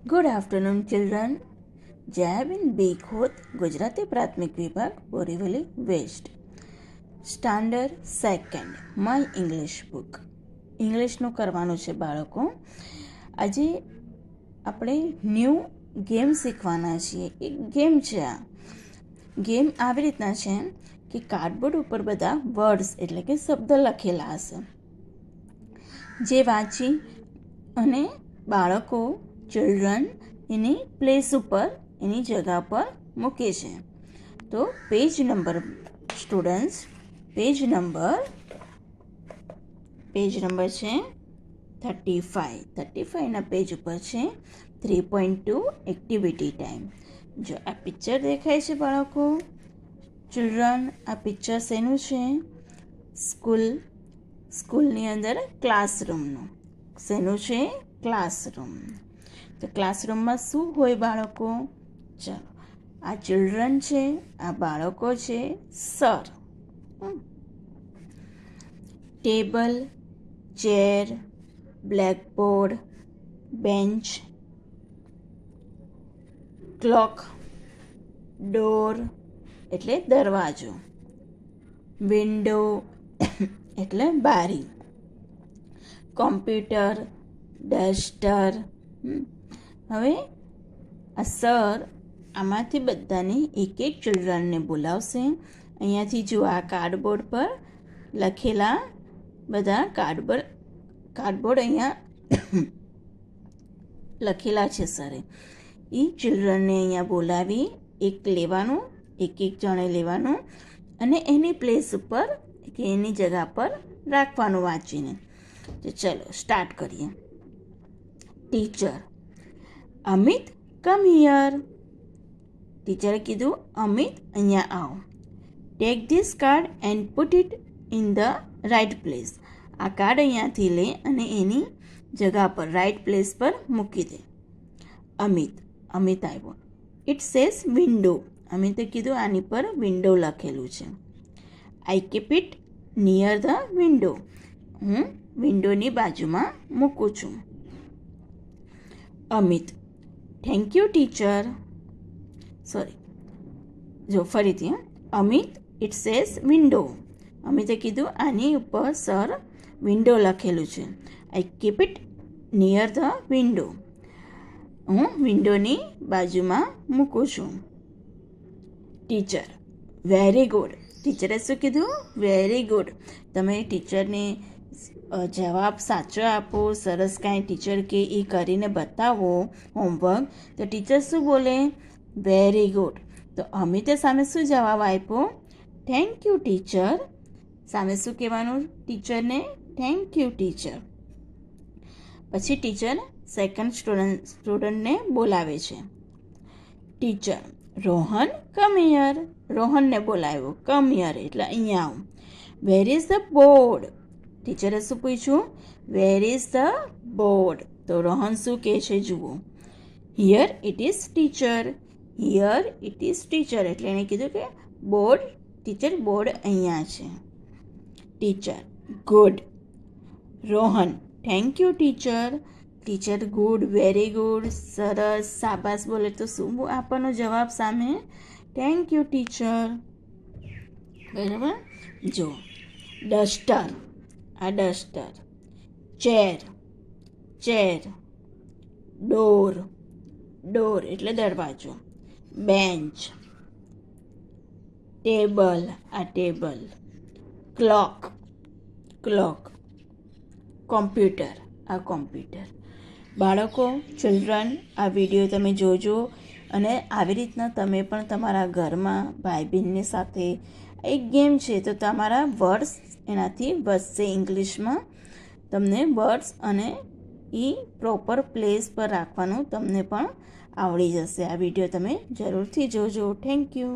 Good afternoon children. Jayaben B Khot, Gujarati પ્રાથમિક વિભાગ, Borivali west. Standard second, my English book. ઇંગ્લિશનું કરવાનું છે બાળકો. આજે આપણે ન્યૂ ગેમ શીખવાના છીએ. એક ગેમ છે. આ ગેમ આવી રીતના છે કે કાર્ડબોર્ડ ઉપર બધા વર્ડ્સ એટલે કે શબ્દ લખેલા હશે, જે વાંચી અને બાળકો ચિલ્ડ્રન એની પ્લેસ ઉપર, એની જગા પર મૂકે છે. તો page number students, page number છે 35ના પેજ ઉપર છે 3.2 એક્ટિવિટી ટાઈમ. જો આ પિક્ચર દેખાય છે બાળકો ચિલ્ડ્રન, આ પિક્ચર શેનું છે? સ્કૂલની અંદર ક્લાસરૂમનું. શેનું છે? ક્લાસરૂમ. તો ક્લાસરૂમમાં શું હોય બાળકો? ચલો, આ ચિલ્ડ્રન છે, આ બાળકો છે, sir. Table, chair, blackboard, bench, clock, door એટલે દરવાજો, વિન્ડો એટલે બારી, કોમ્પ્યુટર, ડસ્ટર. હવે આ સર આમાંથી બધાને એક એક ચિલ્ડ્રનને બોલાવશે. અહીંયાથી જો આ કાર્ડબોર્ડ પર લખેલા બધા કાર્ડબોર્ડ અહીંયા લખેલા છે સરે. એ ચિલ્ડ્રનને અહીંયા બોલાવી એક લેવાનું, એક જણે લેવાનું અને એની પ્લેસ ઉપર કે એની જગા પર રાખવાનું વાંચીને. તો ચલો સ્ટાર્ટ કરીએ. Teacher, Amit come here. ટીચરે કીધું, અમિત અહીંયા આવો. Take this card and put it in the right place. આ કાર્ડ અહીંયાથી લે અને એની જગા પર, રાઇટ પ્લેસ પર મૂકી દે. અમિત આવ્યો. It says window. અમિતે કીધું આની પર વિન્ડો લખેલું છે. I keep it near the window. હું વિન્ડોની બાજુમાં મૂકું છું. Amit, thank you teacher. ફરીથી. Amit, it says window. અમિતે કીધું આની ઉપર સર વિન્ડો લખેલું છે. I keep it near the window. હું વિન્ડોની બાજુમાં મૂકું છું. Teacher, very good. ટીચરે શું કીધું? Very good. તમે ટીચરને જવાબ સાચો આપો, સરસ કાંઈ ટીચર કે એ કરીને બતાવો હોમવર્ક, તો ટીચર શું બોલે? Very good. તો અમિતે સામે શું જવાબ આપ્યો? Thank you teacher. સામે શું કહેવાનું ટીચરને? Thank you teacher. પછી ટીચર સેકન્ડ સ્ટુડન્ટને બોલાવે છે. Teacher, Rohan come here. રોહનને બોલાવ્યો. કમ હિયર એટલે અહીંયા આવું. Where is the board. ટીચરે શું પૂછ્યું? Where is the board. તો રોહન શું કહે છે જુઓ? Here it is teacher. Here it is teacher એટલે એણે કીધું કે બોર્ડ, ટીચર બોર્ડ અહીંયા છે. Teacher, good. Rohan, thank you teacher. Teacher, good, very good, સરસ, શાબાશ બોલે તો શું આપવાનો જવાબ સામે? Thank you teacher. બરાબર. જો ડસ્ટર, આ ડસ્ટર. ચેર, ડોર એટલે દરવાજો. બેન્ચ, ટેબલ, આ ટેબલ. ક્લોક, કોમ્પ્યુટર, આ કોમ્પ્યુટર. બાળકો, ચિલ્ડ્રન, આ વિડીયો તમે જોજો અને આવી રીતના તમે પણ તમારા ઘરમાં ભાઈ બહેનની સાથે એક ગેમ છે તો તમારા વર્ડ્સ એનાથી વધશે. ઇંગ્લિશમાં તમને વર્ડ્સ અને એ પ્રોપર પ્લેસ પર રાખવાનું તમને પણ આવડી જશે. આ વિડીયો તમે જરૂરથી જોજો. Thank you.